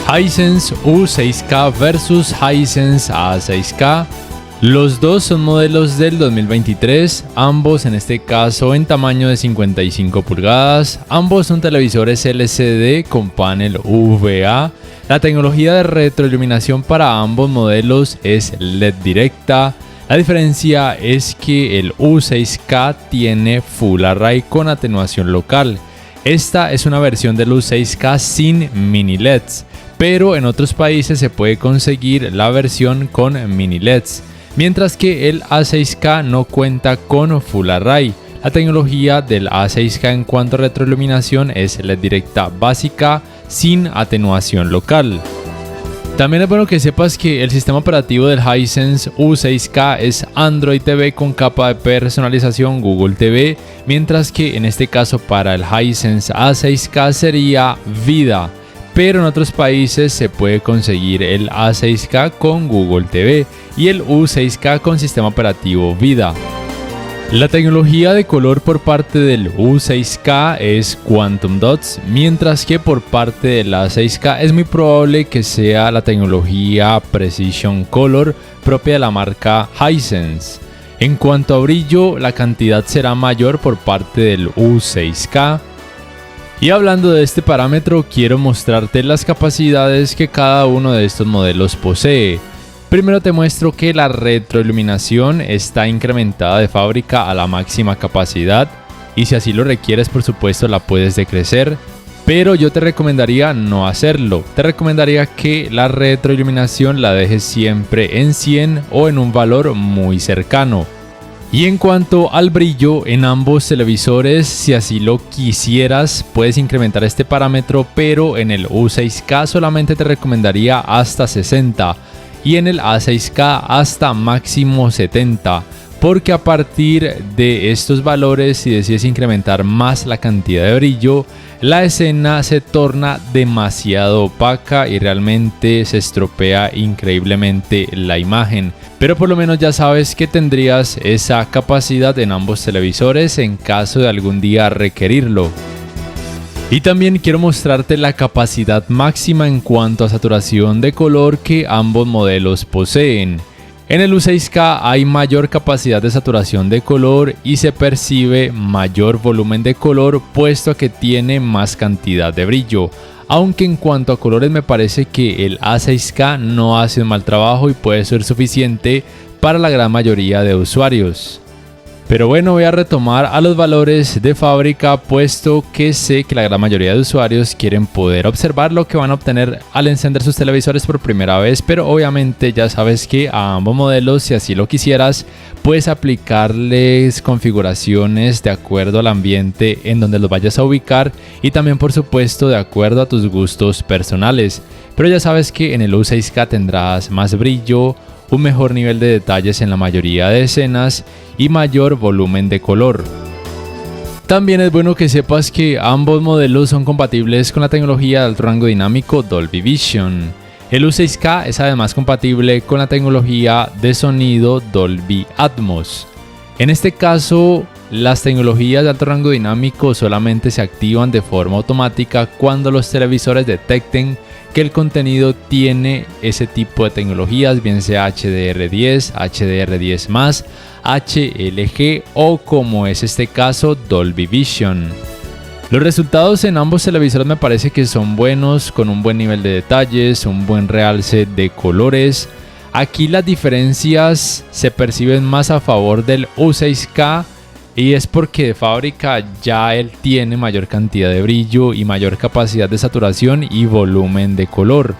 Hisense U6K versus Hisense A6K. Los dos son modelos del 2023, ambos en este caso en tamaño de 55 pulgadas, ambos son televisores LCD con panel UVA. La tecnología de retroiluminación para ambos modelos es LED directa. La diferencia es que el U6K tiene Full Array con atenuación local. Esta es una versión del U6K sin mini LEDs, pero en otros países se puede conseguir la versión con mini LEDs. Mientras que el A6K no cuenta con Full Array. La tecnología del A6K en cuanto a retroiluminación es LED directa básica sin atenuación local. También es bueno que sepas que el sistema operativo del Hisense U6K es Android TV con capa de personalización Google TV, mientras que en este caso para el Hisense A6K sería Vida. Pero en otros países se puede conseguir el A6K con Google TV y el U6K con sistema operativo Vida. La tecnología de color por parte del U6K es Quantum Dots, mientras que por parte del A6K es muy probable que sea la tecnología Precision Color propia de la marca Hisense. En cuanto a brillo, la cantidad será mayor por parte del U6K. Y hablando de este parámetro, quiero mostrarte las capacidades que cada uno de estos modelos posee. Primero te muestro que la retroiluminación está incrementada de fábrica a la máxima capacidad y si así lo requieres, por supuesto, la puedes decrecer, pero yo te recomendaría no hacerlo. Te recomendaría que la retroiluminación la dejes siempre en 100 o en un valor muy cercano. Y en cuanto al brillo, en ambos televisores, si así lo quisieras, puedes incrementar este parámetro, pero en el U6K solamente te recomendaría hasta 60 y en el A6K hasta máximo 70, porque a partir de estos valores, si decides incrementar más la cantidad de brillo, la escena se torna demasiado opaca y realmente se estropea increíblemente la imagen. Pero por lo menos ya sabes que tendrías esa capacidad en ambos televisores en caso de algún día requerirlo. Y también quiero mostrarte la capacidad máxima en cuanto a saturación de color que ambos modelos poseen. En el U6K hay mayor capacidad de saturación de color y se percibe mayor volumen de color puesto que tiene más cantidad de brillo. Aunque en cuanto a colores me parece que el A6K no hace un mal trabajo y puede ser suficiente para la gran mayoría de usuarios. Pero bueno, voy a retomar a los valores de fábrica puesto que sé que la gran mayoría de usuarios quieren poder observar lo que van a obtener al encender sus televisores por primera vez, pero obviamente ya sabes que a ambos modelos, si así lo quisieras, puedes aplicarles configuraciones de acuerdo al ambiente en donde los vayas a ubicar y también por supuesto de acuerdo a tus gustos personales. Pero ya sabes que en el U6K tendrás más brillo, un mejor nivel de detalles en la mayoría de escenas y mayor volumen de color. También es bueno que sepas que ambos modelos son compatibles con la tecnología de alto rango dinámico Dolby Vision. El U6K es además compatible con la tecnología de sonido Dolby Atmos. En este caso, las tecnologías de alto rango dinámico solamente se activan de forma automática cuando los televisores detecten que el contenido tiene ese tipo de tecnologías, bien sea HDR10, HDR10+, HLG o como es este caso Dolby Vision. Los resultados en ambos televisores me parece que son buenos, con un buen nivel de detalles, un buen realce de colores. Aquí las diferencias se perciben más a favor del U6K y es porque de fábrica ya él tiene mayor cantidad de brillo y mayor capacidad de saturación y volumen de color.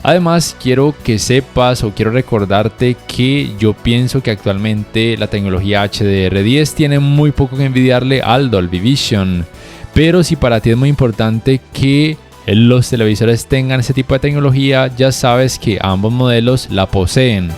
Además, quiero que sepas o quiero recordarte que yo pienso que actualmente la tecnología HDR10 tiene muy poco que envidiarle al Dolby Vision. Pero si para ti es muy importante que los televisores tengan ese tipo de tecnología, ya sabes que ambos modelos la poseen.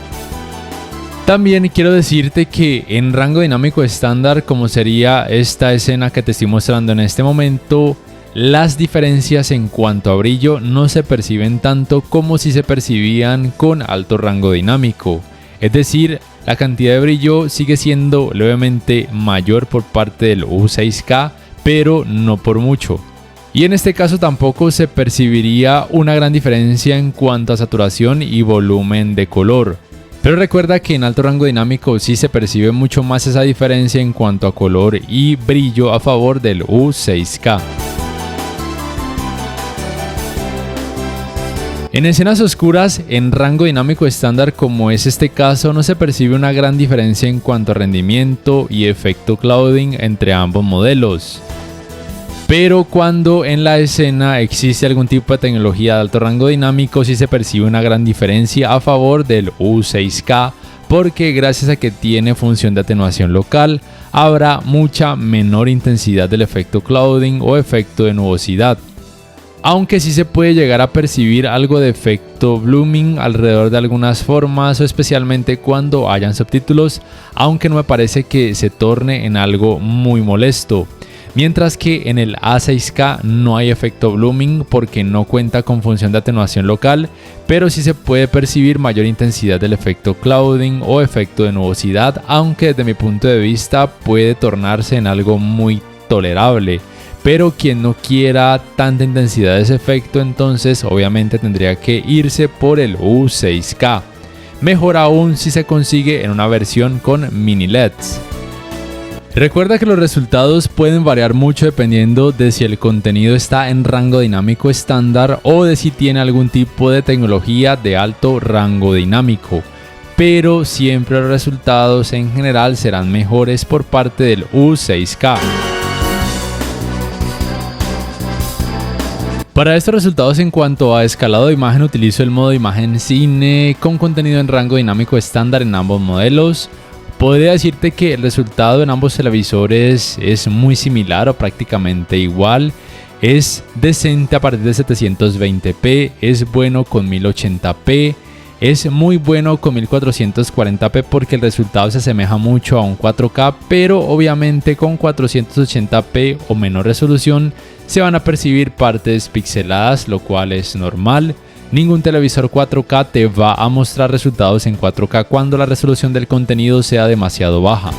También quiero decirte que en rango dinámico estándar, como sería esta escena que te estoy mostrando en este momento, las diferencias en cuanto a brillo no se perciben tanto como si se percibían con alto rango dinámico. Es decir, la cantidad de brillo sigue siendo levemente mayor por parte del U6K, pero no por mucho. Y en este caso tampoco se percibiría una gran diferencia en cuanto a saturación y volumen de color. Pero recuerda que en alto rango dinámico sí se percibe mucho más esa diferencia en cuanto a color y brillo a favor del U6K. En escenas oscuras, en rango dinámico estándar como es este caso, no se percibe una gran diferencia en cuanto a rendimiento y efecto clouding entre ambos modelos. Pero cuando en la escena existe algún tipo de tecnología de alto rango dinámico, sí se percibe una gran diferencia a favor del U6K, porque gracias a que tiene función de atenuación local, habrá mucha menor intensidad del efecto clouding o efecto de nubosidad. Aunque sí se puede llegar a percibir algo de efecto blooming alrededor de algunas formas o especialmente cuando hayan subtítulos, aunque no me parece que se torne en algo muy molesto. Mientras que en el A6K no hay efecto blooming porque no cuenta con función de atenuación local, pero sí se puede percibir mayor intensidad del efecto clouding o efecto de nubosidad, aunque desde mi punto de vista puede tornarse en algo muy tolerable. Pero quien no quiera tanta intensidad de ese efecto, entonces obviamente tendría que irse por el U6K. Mejor aún si se consigue en una versión con mini LEDs. Recuerda que los resultados pueden variar mucho dependiendo de si el contenido está en rango dinámico estándar o de si tiene algún tipo de tecnología de alto rango dinámico. Pero siempre los resultados en general serán mejores por parte del U6K. Para estos resultados en cuanto a escalado de imagen utilizo el modo imagen cine con contenido en rango dinámico estándar en ambos modelos. Podría decirte que el resultado en ambos televisores es muy similar o prácticamente igual. Es decente a partir de 720p, es bueno con 1080p, es muy bueno con 1440p porque el resultado se asemeja mucho a un 4K, pero obviamente con 480p o menor resolución se van a percibir partes pixeladas, lo cual es normal. Ningún televisor 4K te va a mostrar resultados en 4K cuando la resolución del contenido sea demasiado baja.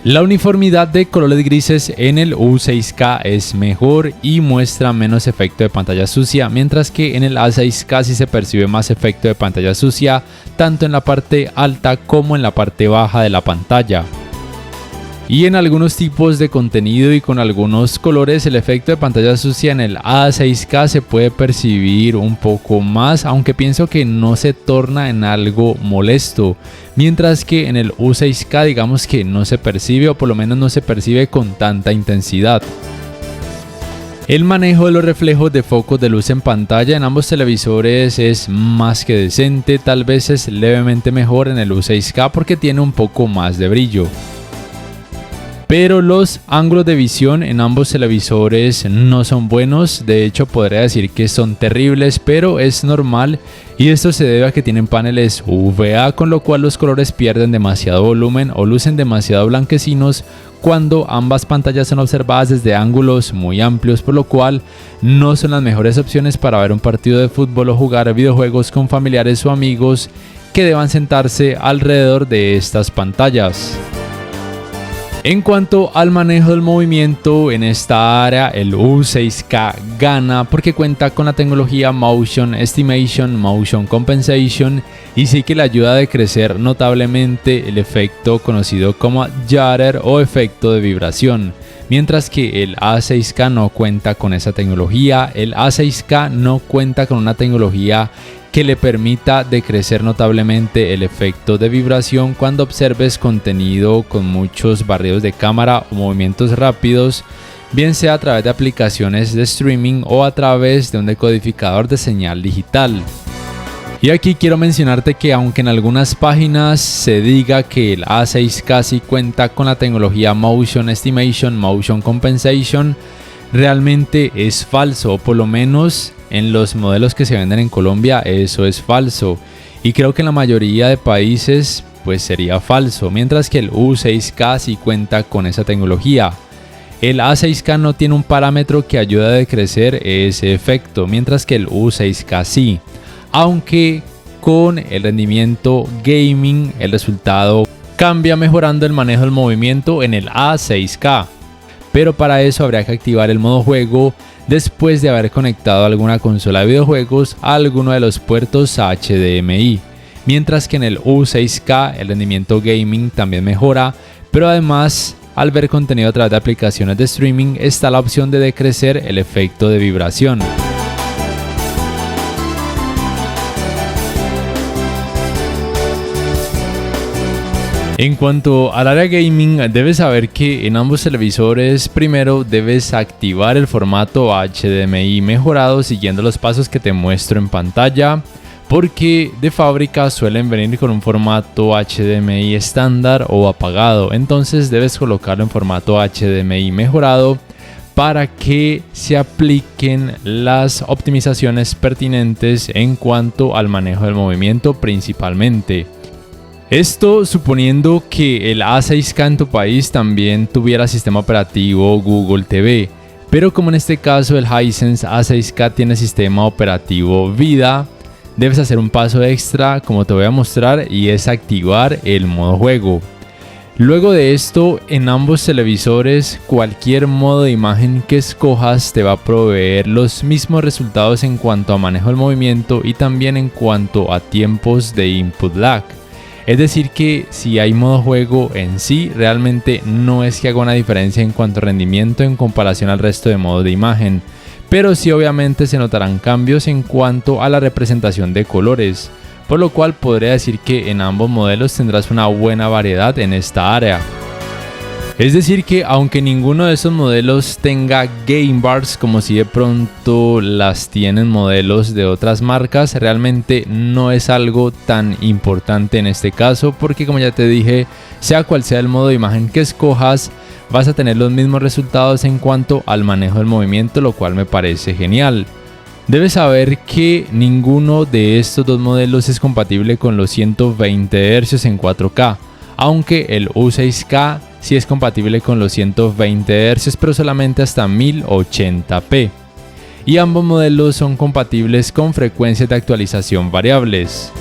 La uniformidad de colores grises en el U6K es mejor y muestra menos efecto de pantalla sucia, mientras que en el A6K sí se percibe más efecto de pantalla sucia, tanto en la parte alta como en la parte baja de la pantalla. Y en algunos tipos de contenido y con algunos colores el efecto de pantalla sucia en el A6K se puede percibir un poco más, aunque pienso que no se torna en algo molesto, mientras que en el U6K digamos que no se percibe o por lo menos no se percibe con tanta intensidad. El manejo de los reflejos de focos de luz en pantalla en ambos televisores es más que decente, tal vez es levemente mejor en el U6K porque tiene un poco más de brillo. Pero los ángulos de visión en ambos televisores no son buenos, de hecho podría decir que son terribles, pero es normal y esto se debe a que tienen paneles UVA, con lo cual los colores pierden demasiado volumen o lucen demasiado blanquecinos cuando ambas pantallas son observadas desde ángulos muy amplios, por lo cual no son las mejores opciones para ver un partido de fútbol o jugar videojuegos con familiares o amigos que deban sentarse alrededor de estas pantallas. En cuanto al manejo del movimiento, en esta área el U6K gana porque cuenta con la tecnología Motion Estimation, Motion Compensation y sí que le ayuda a decrecer notablemente el efecto conocido como Judder o efecto de vibración. Mientras que el A6K no cuenta con esa tecnología, el A6K no cuenta con una tecnología que le permita decrecer notablemente el efecto de vibración cuando observes contenido con muchos barridos de cámara o movimientos rápidos, bien sea a través de aplicaciones de streaming o a través de un decodificador de señal digital. Y aquí quiero mencionarte que aunque en algunas páginas se diga que el A6K sí cuenta con la tecnología Motion Estimation, Motion Compensation, realmente es falso, o por lo menos en los modelos que se venden en Colombia eso es falso, y creo que en la mayoría de países pues sería falso, mientras que el U6K sí cuenta con esa tecnología. El A6K no tiene un parámetro que ayude a decrecer ese efecto, mientras que el U6K sí, aunque con el rendimiento gaming el resultado cambia mejorando el manejo del movimiento en el A6K. pero para eso habría que activar el modo juego después de haber conectado alguna consola de videojuegos a alguno de los puertos HDMI, mientras que en el U6K el rendimiento gaming también mejora, pero además al ver contenido a través de aplicaciones de streaming está la opción de decrecer el efecto de vibración. En cuanto al área gaming, debes saber que en ambos televisores primero debes activar el formato HDMI mejorado siguiendo los pasos que te muestro en pantalla, porque de fábrica suelen venir con un formato HDMI estándar o apagado, entonces debes colocarlo en formato HDMI mejorado para que se apliquen las optimizaciones pertinentes en cuanto al manejo del movimiento principalmente. Esto suponiendo que el A6K en tu país también tuviera sistema operativo Google TV, pero como en este caso el Hisense A6K tiene sistema operativo Vida, debes hacer un paso extra como te voy a mostrar y es activar el modo juego. Luego de esto, en ambos televisores cualquier modo de imagen que escojas te va a proveer los mismos resultados en cuanto a manejo del movimiento y también en cuanto a tiempos de input lag. Es decir que si hay modo juego en sí, realmente no es que haga una diferencia en cuanto a rendimiento en comparación al resto de modos de imagen, pero sí obviamente se notarán cambios en cuanto a la representación de colores, por lo cual podría decir que en ambos modelos tendrás una buena variedad en esta área. Es decir que aunque ninguno de estos modelos tenga game bars como si de pronto las tienen modelos de otras marcas, realmente no es algo tan importante en este caso, porque como ya te dije, sea cual sea el modo de imagen que escojas, vas a tener los mismos resultados en cuanto al manejo del movimiento, lo cual me parece genial. Debes saber que ninguno de estos dos modelos es compatible con los 120 Hz en 4K, aunque el U6K sí es compatible con los 120 Hz, pero solamente hasta 1080p. Y ambos modelos son compatibles con frecuencias de actualización variables.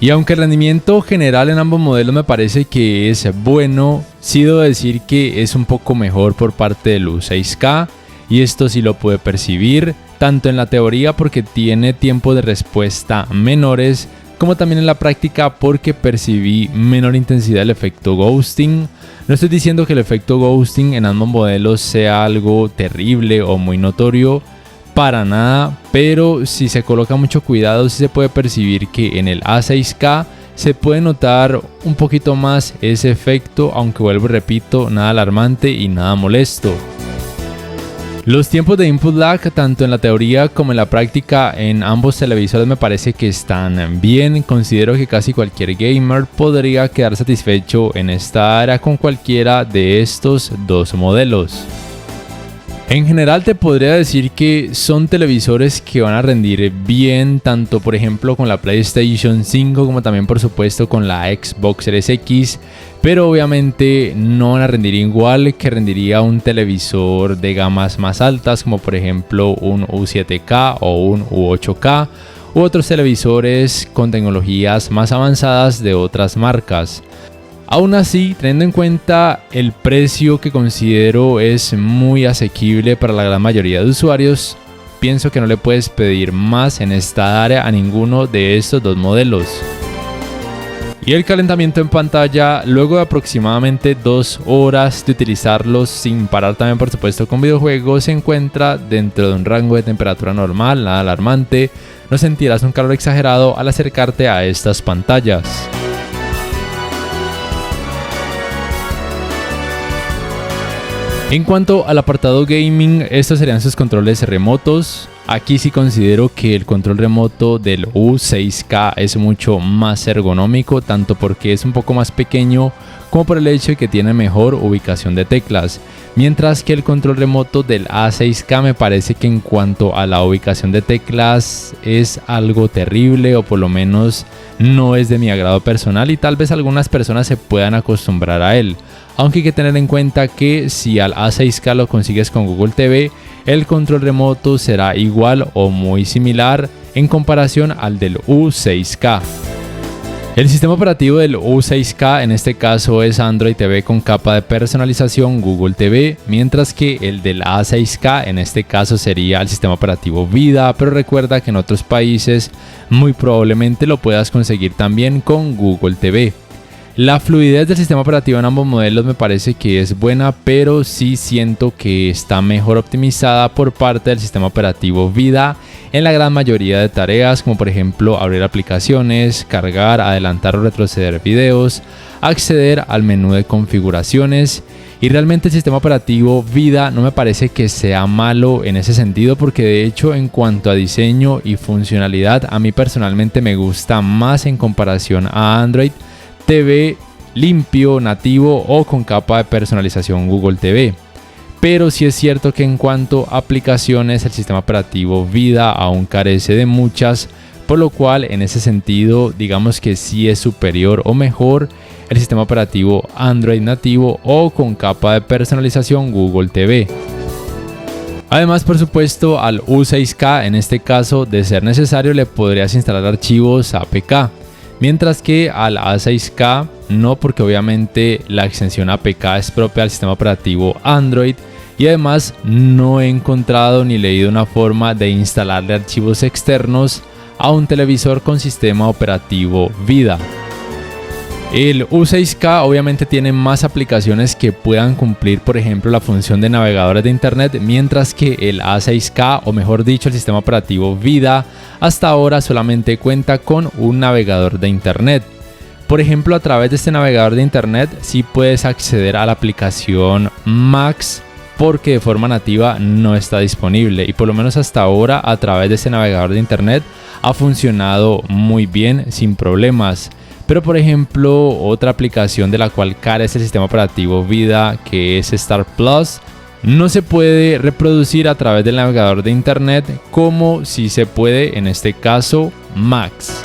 Y aunque el rendimiento general en ambos modelos me parece que es bueno, sí debo decir que es un poco mejor por parte del U6K, y esto sí lo pude percibir, tanto en la teoría porque tiene tiempos de respuesta menores, como también en la práctica porque percibí menor intensidad del efecto ghosting. No estoy diciendo que el efecto ghosting en ambos modelos sea algo terrible o muy notorio, para nada, pero si se coloca mucho cuidado sí se puede percibir que en el A6K se puede notar un poquito más ese efecto, aunque vuelvo y repito, nada alarmante y nada molesto. Los tiempos de input lag, tanto en la teoría como en la práctica, en ambos televisores me parece que están bien. Considero que casi cualquier gamer podría quedar satisfecho en esta área con cualquiera de estos dos modelos. En general te podría decir que son televisores que van a rendir bien, tanto por ejemplo con la PlayStation 5 como también por supuesto con la Xbox Series X, pero obviamente no van a rendir igual que rendiría un televisor de gamas más altas como por ejemplo un U7K o un U8K u otros televisores con tecnologías más avanzadas de otras marcas. Aún así, teniendo en cuenta el precio que considero es muy asequible para la gran mayoría de usuarios, pienso que no le puedes pedir más en esta área a ninguno de estos dos modelos. Y el calentamiento en pantalla, luego de aproximadamente 2 horas de utilizarlos sin parar también por supuesto con videojuegos, se encuentra dentro de un rango de temperatura normal, nada alarmante. No sentirás un calor exagerado al acercarte a estas pantallas. En cuanto al apartado gaming, estos serían sus controles remotos. Aquí sí considero que el control remoto del U6K es mucho más ergonómico, tanto porque es un poco más pequeño como por el hecho de que tiene mejor ubicación de teclas. Mientras que el control remoto del A6K me parece que en cuanto a la ubicación de teclas es algo terrible, o por lo menos no es de mi agrado personal, y tal vez algunas personas se puedan acostumbrar a él. Aunque hay que tener en cuenta que si al A6K lo consigues con Google TV, el control remoto será igual o muy similar en comparación al del U6K. El sistema operativo del U6K en este caso es Android TV con capa de personalización Google TV, mientras que el del A6K en este caso sería el sistema operativo Vida, pero recuerda que en otros países muy probablemente lo puedas conseguir también con Google TV. La fluidez del sistema operativo en ambos modelos me parece que es buena, pero sí siento que está mejor optimizada por parte del sistema operativo Vida en la gran mayoría de tareas, como por ejemplo abrir aplicaciones, cargar, adelantar o retroceder videos, acceder al menú de configuraciones. Y realmente el sistema operativo Vida no me parece que sea malo en ese sentido, porque de hecho en cuanto a diseño y funcionalidad a mí personalmente me gusta más en comparación a Android TV limpio, nativo o con capa de personalización Google TV. Pero sí es cierto que en cuanto a aplicaciones el sistema operativo Vida aún carece de muchas, por lo cual en ese sentido digamos que sí es superior o mejor el sistema operativo Android nativo o con capa de personalización Google TV. Además, por supuesto, al U6K en este caso, de ser necesario, le podrías instalar archivos APK. Mientras que al A6K no, porque obviamente la extensión APK es propia del sistema operativo Android y además no he encontrado ni leído una forma de instalarle archivos externos a un televisor con sistema operativo Vida. El U6K obviamente tiene más aplicaciones que puedan cumplir, por ejemplo, la función de navegadores de internet, mientras que el A6K, o mejor dicho, el sistema operativo Vida, hasta ahora solamente cuenta con un navegador de internet. Por ejemplo, a través de este navegador de internet sí puedes acceder a la aplicación Max, porque de forma nativa no está disponible, y por lo menos hasta ahora a través de este navegador de internet ha funcionado muy bien sin problemas. Pero por ejemplo, otra aplicación de la cual carece el sistema operativo Vida, que es Star Plus, no se puede reproducir a través del navegador de internet como si se puede en este caso Max.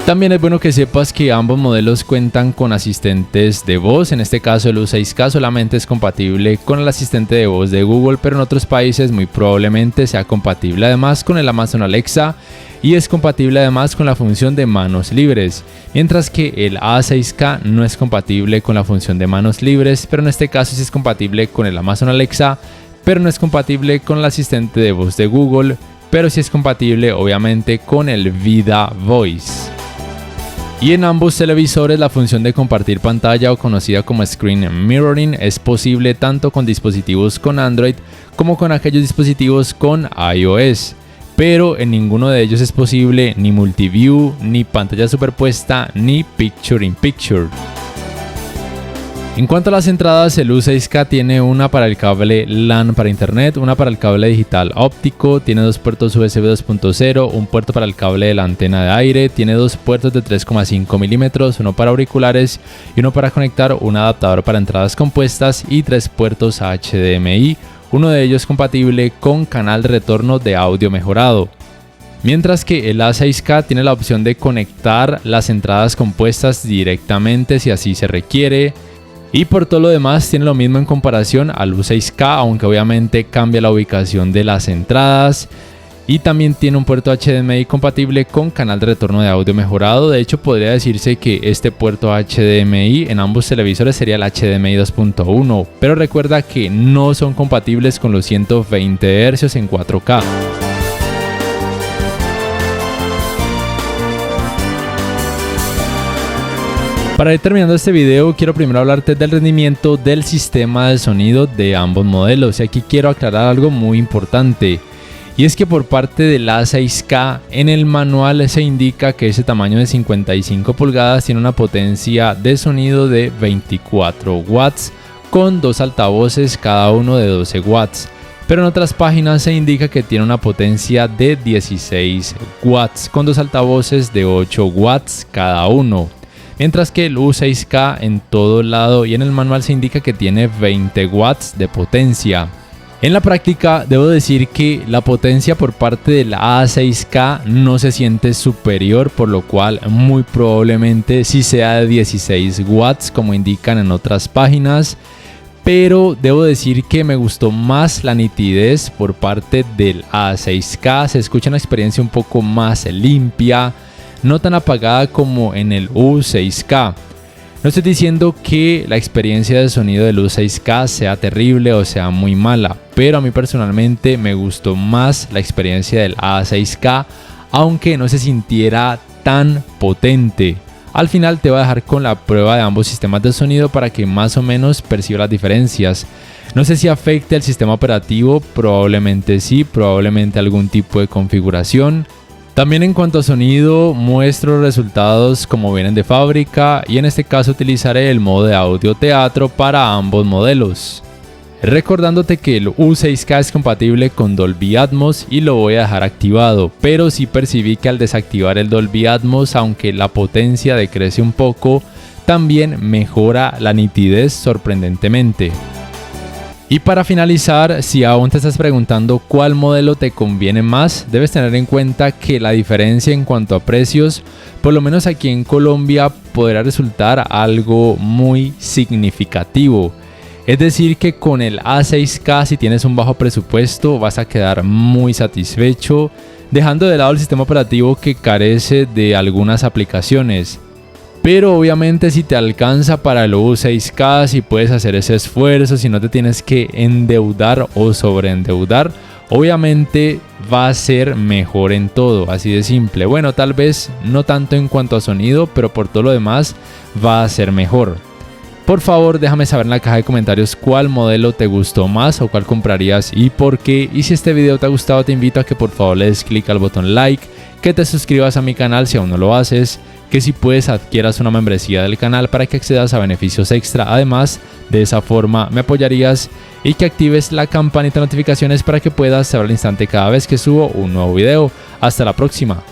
También es bueno que sepas que ambos modelos cuentan con asistentes de voz. En este caso el U6K solamente es compatible con el asistente de voz de Google, pero en otros países muy probablemente sea compatible además con el Amazon Alexa y es compatible además con la función de manos libres, mientras que el A6K no es compatible con la función de manos libres, pero en este caso sí es compatible con el Amazon Alexa, pero no es compatible con el asistente de voz de Google, pero sí es compatible obviamente con el Vida Voice. Y en ambos televisores la función de compartir pantalla, o conocida como Screen Mirroring, es posible tanto con dispositivos con Android como con aquellos dispositivos con iOS. Pero en ninguno de ellos es posible ni multiview, ni pantalla superpuesta, ni picture in picture. En cuanto a las entradas, el U6K tiene una para el cable LAN para internet, una para el cable digital óptico, tiene dos puertos USB 2.0, un puerto para el cable de la antena de aire, tiene dos puertos de 3,5 milímetros, uno para auriculares y uno para conectar un adaptador para entradas compuestas y tres puertos HDMI, uno de ellos compatible con canal de retorno de audio mejorado. Mientras que el A6K tiene la opción de conectar las entradas compuestas directamente si así se requiere. Y por todo lo demás tiene lo mismo en comparación al U6K, aunque obviamente cambia la ubicación de las entradas. Y también tiene un puerto HDMI compatible con canal de retorno de audio mejorado. De hecho, podría decirse que este puerto HDMI en ambos televisores sería el HDMI 2.1, pero recuerda que no son compatibles con los 120 Hz en 4K. Para ir terminando este video, quiero primero hablarte del rendimiento del sistema de sonido de ambos modelos. Y aquí quiero aclarar algo muy importante. Y es que por parte del A6K en el manual se indica que ese tamaño de 55 pulgadas tiene una potencia de sonido de 24 watts con dos altavoces cada uno de 12 watts. Pero en otras páginas se indica que tiene una potencia de 16 watts con dos altavoces de 8 watts cada uno. Mientras que el U6K en todo lado y en el manual se indica que tiene 20 watts de potencia. En la práctica debo decir que la potencia por parte del A6K no se siente superior, por lo cual muy probablemente sí sea de 16 watts como indican en otras páginas. Pero debo decir que me gustó más la nitidez por parte del A6K, se escucha una experiencia un poco más limpia. no tan apagada como en el U6K. No estoy diciendo que la experiencia de sonido del U6K sea terrible o sea muy mala, pero a mí personalmente me gustó más la experiencia del A6K, aunque no se sintiera tan potente. Al final te voy a dejar con la prueba de ambos sistemas de sonido para que más o menos percibas las diferencias. No sé si afecta el sistema operativo, probablemente sí, probablemente algún tipo de configuración. También en cuanto a sonido, muestro resultados como vienen de fábrica y en este caso utilizaré el modo de audio teatro para ambos modelos. Recordándote que el U6K es compatible con Dolby Atmos y lo voy a dejar activado, pero sí percibí que al desactivar el Dolby Atmos, aunque la potencia decrece un poco, también mejora la nitidez sorprendentemente. Y para finalizar, si aún te estás preguntando cuál modelo te conviene más, debes tener en cuenta que la diferencia en cuanto a precios, por lo menos aquí en Colombia, podrá resultar algo muy significativo. Es decir que con el A6K, si tienes un bajo presupuesto, vas a quedar muy satisfecho, dejando de lado el sistema operativo que carece de algunas aplicaciones. Pero obviamente si te alcanza para el U6K, si puedes hacer ese esfuerzo, si no te tienes que endeudar o sobreendeudar, obviamente va a ser mejor en todo, así de simple. Bueno, tal vez no tanto en cuanto a sonido, pero por todo lo demás va a ser mejor. Por favor, déjame saber en la caja de comentarios cuál modelo te gustó más o cuál comprarías y por qué. Y si este video te ha gustado, te invito a que por favor le des clic al botón like, que te suscribas a mi canal si aún no lo haces, que si puedes adquieras una membresía del canal para que accedas a beneficios extra. Además, de esa forma me apoyarías y que actives la campanita de notificaciones para que puedas saber al instante cada vez que subo un nuevo video. Hasta la próxima.